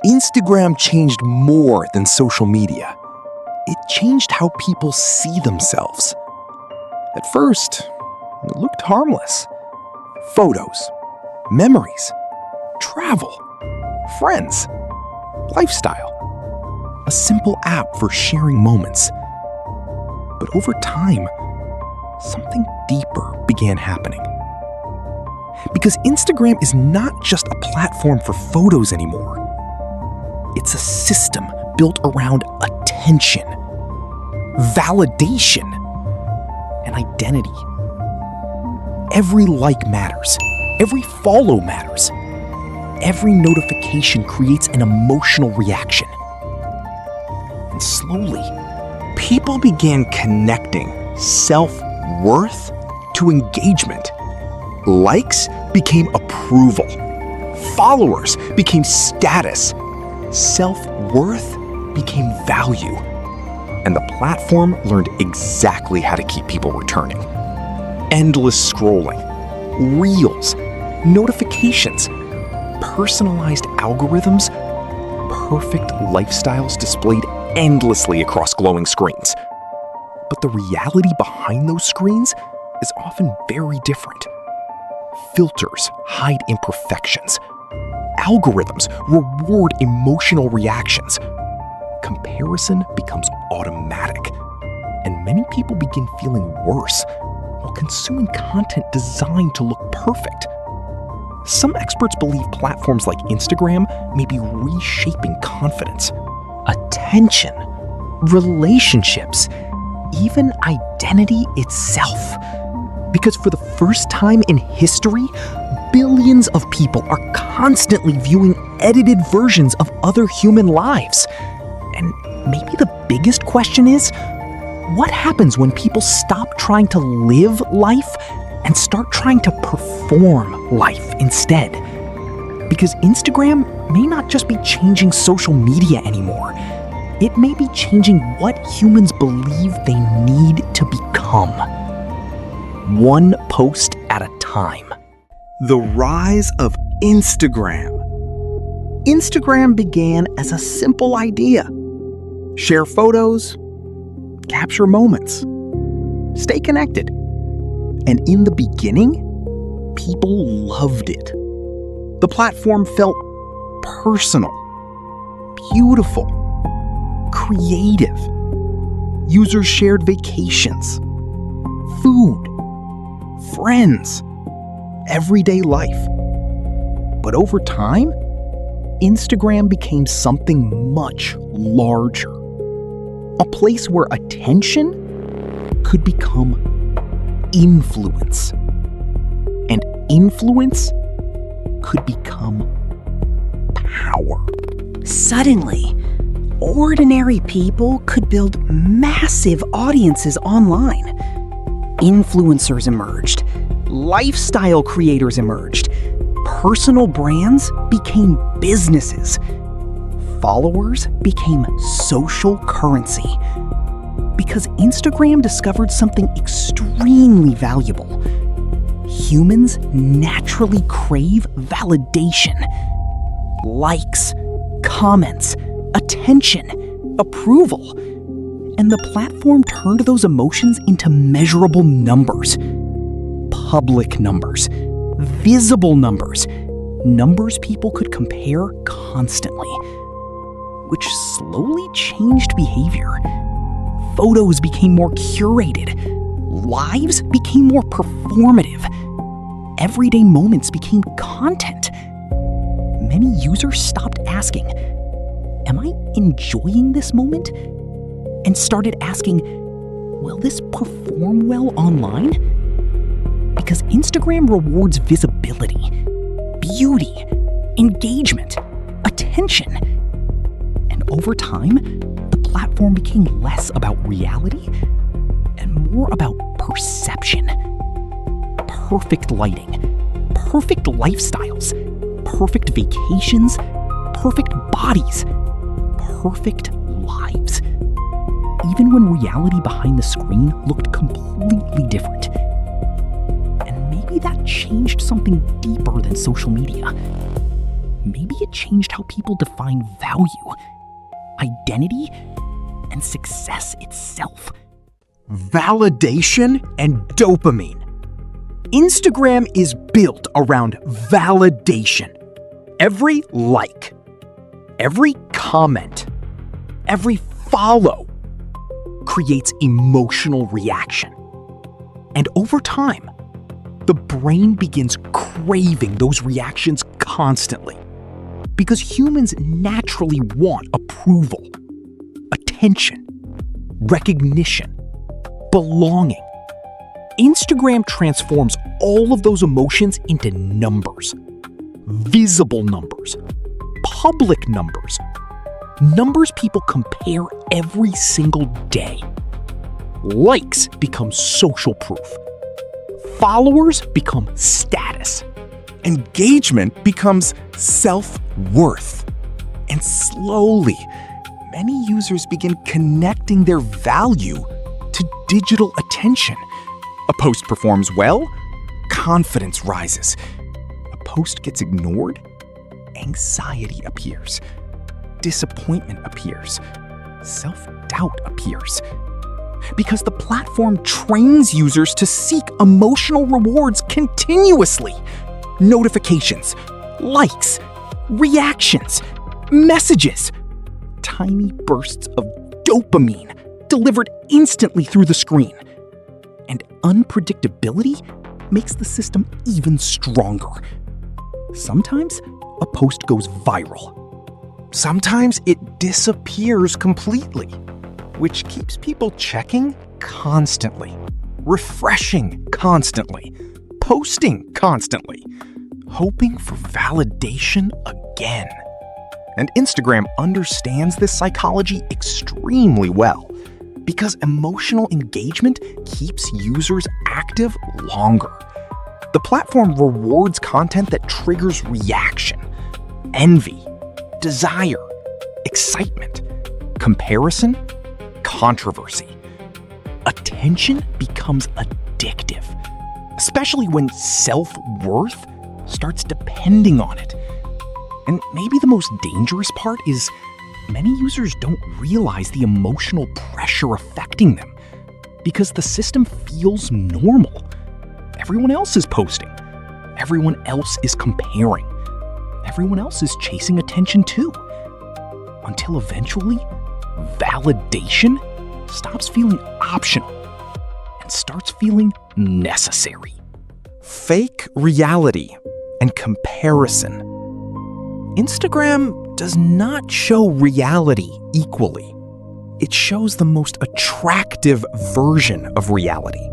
Instagram changed more than social media. It changed how people see themselves. At first, it looked harmless. Photos, memories, travel, friends, lifestyle. A simple app for sharing moments. But over time, something deeper began happening. Because Instagram is not just a platform for photos anymore. It's a system built around attention, validation, and identity. Every like matters. Every follow matters. Every notification creates an emotional reaction. And slowly, people began connecting self-worth to engagement. Likes became approval. Followers became status. Self-worth became value. And the platform learned exactly how to keep people returning. Endless scrolling, reels, notifications, personalized algorithms, perfect lifestyles displayed endlessly across glowing screens. But the reality behind those screens is often very different. Filters hide imperfections. Algorithms reward emotional reactions. Comparison becomes automatic. And many people begin feeling worse while consuming content designed to look perfect. Some experts believe platforms like Instagram may be reshaping confidence, attention, relationships, even identity itself. Because for the first time in history, billions of people are constantly viewing edited versions of other human lives. And maybe the biggest question is, what happens when people stop trying to live life and start trying to perform life instead? Because Instagram may not just be changing social media anymore. It may be changing what humans believe they need to become. One post at a time. The rise of Instagram. Instagram began as a simple idea. Share photos, capture moments, stay connected. And in the beginning, people loved it. The platform felt personal, beautiful, creative. Users shared vacations, food, friends, everyday life. But over time, Instagram became something much larger. A place where attention could become influence. And influence could become power. Suddenly, ordinary people could build massive audiences online. Influencers emerged. Lifestyle creators emerged. Personal brands became businesses. Followers became social currency. Because Instagram discovered something extremely valuable. Humans naturally crave validation. Likes, comments, attention, approval. And the platform turned those emotions into measurable numbers. Public numbers, visible numbers, numbers people could compare constantly, which slowly changed behavior. Photos became more curated. Lives became more performative. Everyday moments became content. Many users stopped asking, "Am I enjoying this moment?" and started asking, "Will this perform well online?" Because Instagram rewards visibility, beauty, engagement, attention. And over time, the platform became less about reality and more about perception. Perfect lighting, perfect lifestyles, perfect vacations, perfect bodies, perfect lives. Even when reality behind the screen looked completely different. And maybe that changed something deeper than social media. maybe it changed how people define value, identity, and success itself. Validation and dopamine. Instagram is built around validation. Every like, every comment, every follow creates emotional reaction. And over time, the brain begins craving those reactions constantly because humans naturally want approval, attention, recognition, belonging. Instagram transforms all of those emotions into numbers. Visible numbers, public numbers, numbers people compare every single day. Likes become social proof. Followers become status. Engagement becomes self-worth. And slowly, many users begin connecting their value to digital attention. A post performs well, confidence rises. A post gets ignored, anxiety appears. Disappointment appears. Self-doubt appears. Because the platform trains users to seek emotional rewards continuously. Notifications, likes, reactions, messages. Tiny bursts of dopamine delivered instantly through the screen. And unpredictability makes the system even stronger. Sometimes a post goes viral. Sometimes it disappears completely, which keeps people checking constantly, refreshing constantly, posting constantly, hoping for validation again. And Instagram understands this psychology extremely well because emotional engagement keeps users active longer. The platform rewards content that triggers reaction, envy, desire, excitement, comparison, controversy. Attention becomes addictive, especially when self-worth starts depending on it. And maybe the most dangerous part is many users don't realize the emotional pressure affecting them because the system feels normal. Everyone else is posting. Everyone else is comparing. Everyone else is chasing attention too. Until eventually, validation stops feeling optional and starts feeling necessary. Fake reality and comparison. Instagram does not show reality equally. It shows the most attractive version of reality.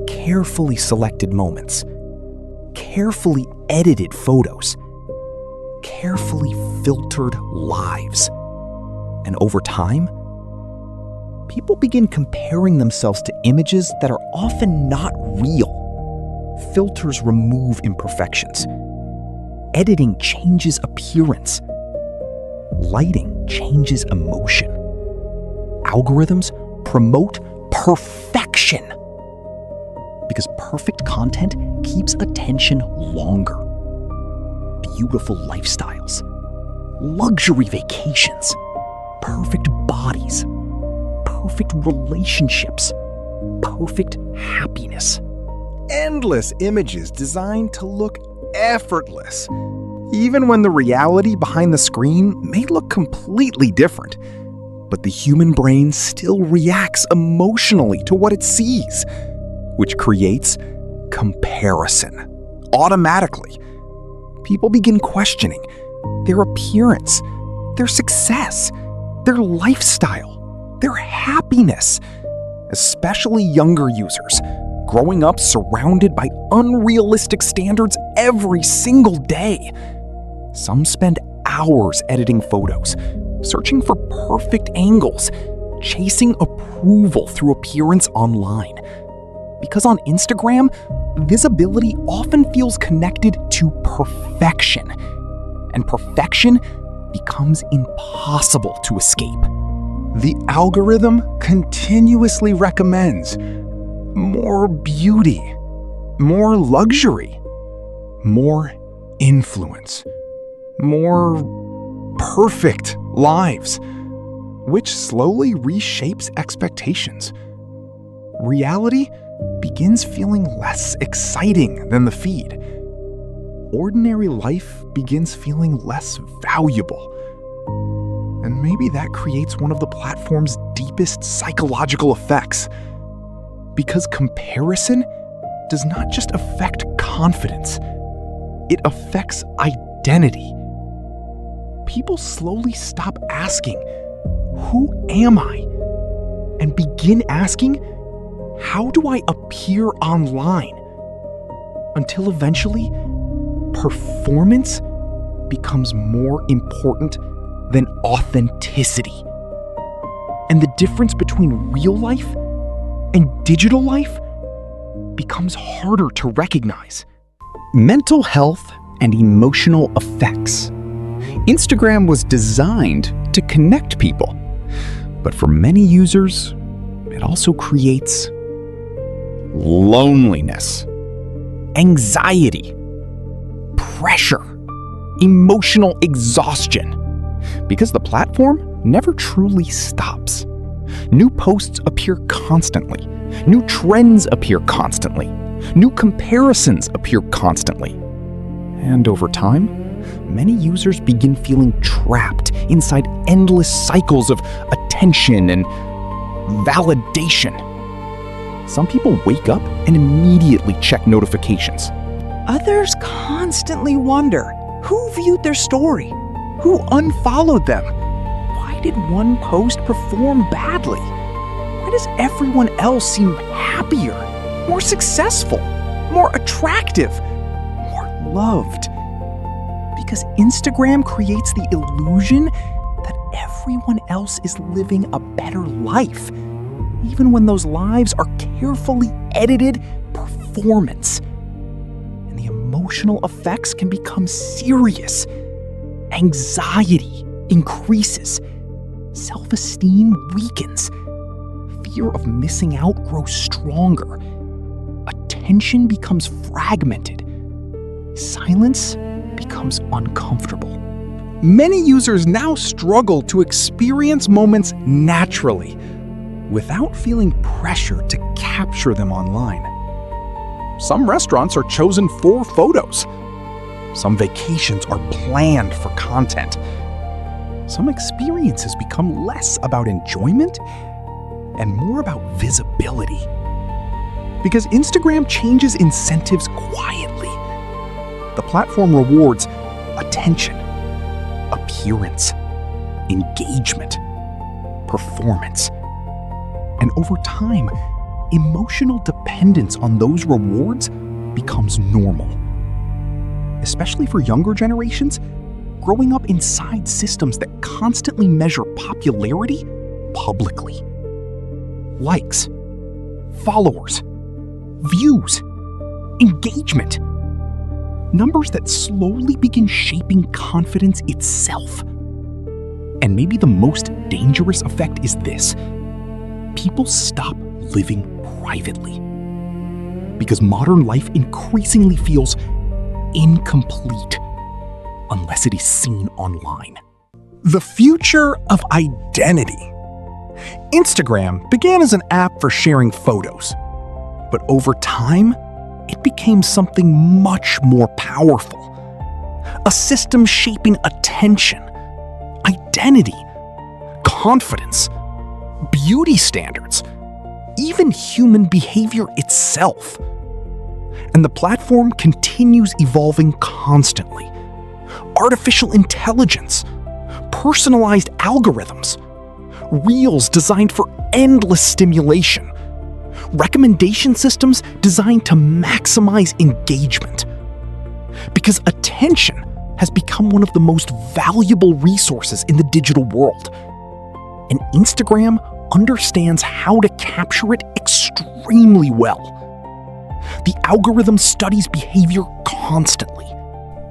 Carefully selected moments, carefully edited photos, carefully filtered lives. And over time, people begin comparing themselves to images that are often not real. Filters remove imperfections. Editing changes appearance. Lighting changes emotion. Algorithms promote perfection because perfect content keeps attention longer. Beautiful lifestyles, luxury vacations, perfect bodies, perfect relationships, perfect happiness. Endless images designed to look effortless, even when the reality behind the screen may look completely different. But the human brain still reacts emotionally to what it sees, which creates comparison. Automatically, people begin questioning their appearance, their success, their lifestyle, their happiness, especially younger users growing up surrounded by unrealistic standards every single day. Some spend hours editing photos, searching for perfect angles, chasing approval through appearance online. Because on Instagram, visibility often feels connected to perfection, and perfection becomes impossible to escape. The algorithm continuously recommends more beauty, more luxury, more influence, more perfect lives, which slowly reshapes expectations. Reality begins feeling less exciting than the feed. Ordinary life begins feeling less valuable. And maybe that creates one of the platform's deepest psychological effects. Because comparison does not just affect confidence, it affects identity. People slowly stop asking, "Who am I?" and begin asking, "How do I appear online?" Until eventually, performance becomes more important than authenticity. And the difference between real life and digital life becomes harder to recognize. Mental health and emotional effects. Instagram was designed to connect people, but for many users, it also creates loneliness, anxiety, pressure, emotional exhaustion, because the platform never truly stops. New posts appear constantly. New trends appear constantly. New comparisons appear constantly. And over time, many users begin feeling trapped inside endless cycles of attention and validation. Some people wake up and immediately check notifications. Others constantly wonder who viewed their story, who unfollowed them. Why did one post perform badly? Why does everyone else seem happier, more successful, more attractive, more loved? Because Instagram creates the illusion that everyone else is living a better life, even when those lives are carefully edited performance. And the emotional effects can become serious. Anxiety increases. Self-esteem weakens. Fear of missing out grows stronger. Attention becomes fragmented. Silence becomes uncomfortable. Many users now struggle to experience moments naturally, without feeling pressure to capture them online. Some restaurants are chosen for photos. Some vacations are planned for content. Some experiences become less about enjoyment and more about visibility. Because Instagram changes incentives quietly. The platform rewards attention, appearance, engagement, performance. And over time, emotional dependence on those rewards becomes normal. Especially for younger generations, growing up inside systems that constantly measure popularity publicly. Likes, followers, views, engagement. Numbers that slowly begin shaping confidence itself. And maybe the most dangerous effect is this. People stop living privately. Because modern life increasingly feels incomplete unless it is seen online. The future of identity. Instagram began as an app for sharing photos, but over time, it became something much more powerful. A system shaping attention, identity, confidence, beauty standards, even human behavior itself. And the platform continues evolving constantly. Artificial intelligence, personalized algorithms, reels designed for endless stimulation, recommendation systems designed to maximize engagement. Because attention has become one of the most valuable resources in the digital world. And Instagram understands how to capture it extremely well. The algorithm studies behavior constantly.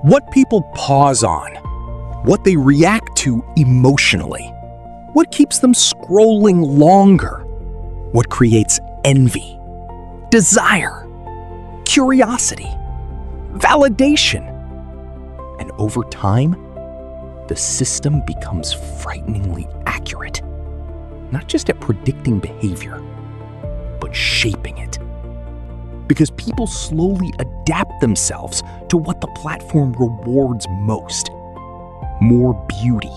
What people pause on, what they react to emotionally, what keeps them scrolling longer, what creates envy, desire, curiosity, validation. And over time, the system becomes frighteningly accurate, not just at predicting behavior, but shaping it. Because people slowly adapt themselves to what the platform rewards most. More beauty,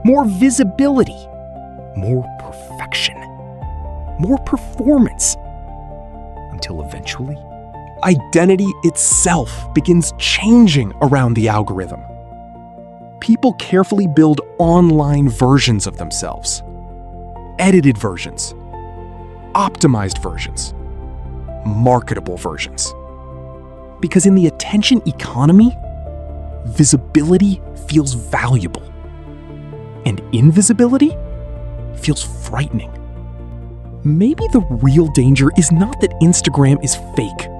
more visibility, more perfection, more performance. Until eventually, identity itself begins changing around the algorithm. People carefully build online versions of themselves, edited versions, optimized versions, marketable versions. Because in the attention economy, visibility feels valuable, and invisibility feels frightening. Maybe the real danger is not that Instagram is fake.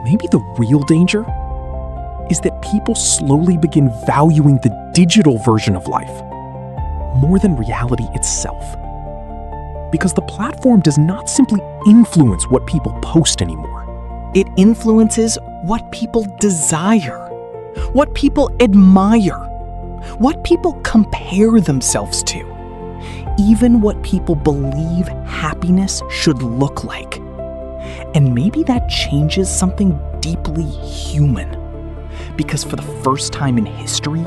Maybe the real danger is that people slowly begin valuing the digital version of life more than reality itself. Because the platform does not simply influence what people post anymore. It influences what people desire, what people admire, what people compare themselves to, even what people believe happiness should look like. And maybe that changes something deeply human. Because for the first time in history,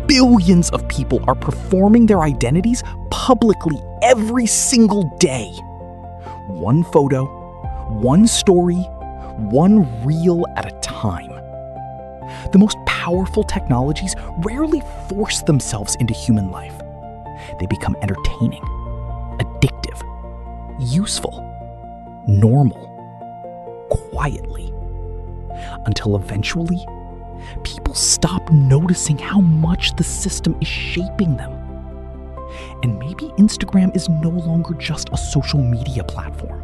billions of people are performing their identities publicly every single day. One photo, one story, one reel at a time. The most powerful technologies rarely force themselves into human life. They become entertaining, addictive, useful, normal, quietly. Until eventually, people stop noticing how much the system is shaping them. And maybe Instagram is no longer just a social media platform.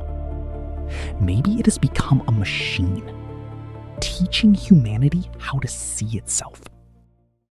Maybe it has become a machine, teaching humanity how to see itself.